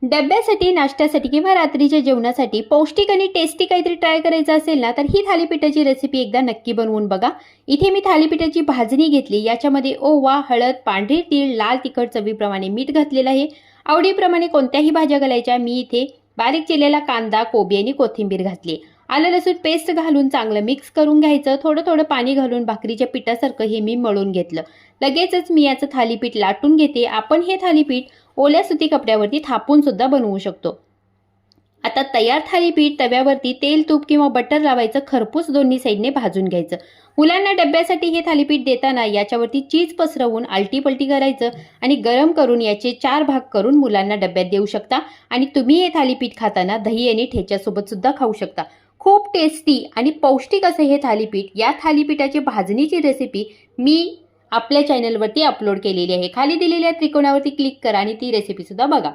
डब्यासाठी, नाश्त्यासाठी किंवा रात्रीच्या जेवणासाठी पौष्टिक आणि टेस्टी काहीतरी ट्राय करायचं असेल ना, तर ही थालीपीठाची रेसिपी एकदा नक्की बनवून बघा. इथे मी थालीपीठाची भाजणी घेतली. याच्यामध्ये ओवा, हळद, पांढरी तीळ, लाल तिखट, चवीप्रमाणे मीठ घातलेलं आहे. आवडीप्रमाणे कोणत्याही भाज्या घालायच्या. मी इथे बारीक चिरलेला कांदा, कोबी आणि कोथिंबीर घातली. आलं लसूण पेस्ट घालून चांगलं मिक्स करून घ्यायचं. थोडं थोडं पाणी घालून भाकरीच्या पिठासारखं हे मी मळून घेतलं. लगेचच मी याचं थालीपीठ लाटून घेते. आपण हे थालीपीठ ओल्या सुती कपड्यावरती थापून सुद्धा बनवू शकतो. आता तयार थालीपीठ तव्यावरती तेल, तूप किंवा बटर लावायचं. खरपूस दोन्ही साईडने भाजून घ्यायचं. मुलांना डब्यासाठी हे थालीपीठ देताना याच्यावरती चीज पसरवून आलटी पलटी करायचं आणि गरम करून याचे 4 भाग करून मुलांना डब्यात देऊ शकता. आणि तुम्ही हे थालीपीठ खाताना दही आणि ठेच्यासोबत सुद्धा खाऊ शकता. खूप टेस्टी आणि पौष्टिक असं हे थालीपीठ. या थालीपीठाची भाजणीची रेसिपी मी आपल्या चॅनलवरती अपलोड केलेली आहे. खाली दिलेल्या त्रिकोणावरती क्लिक करा आणि ती रेसिपी सुद्धा बघा.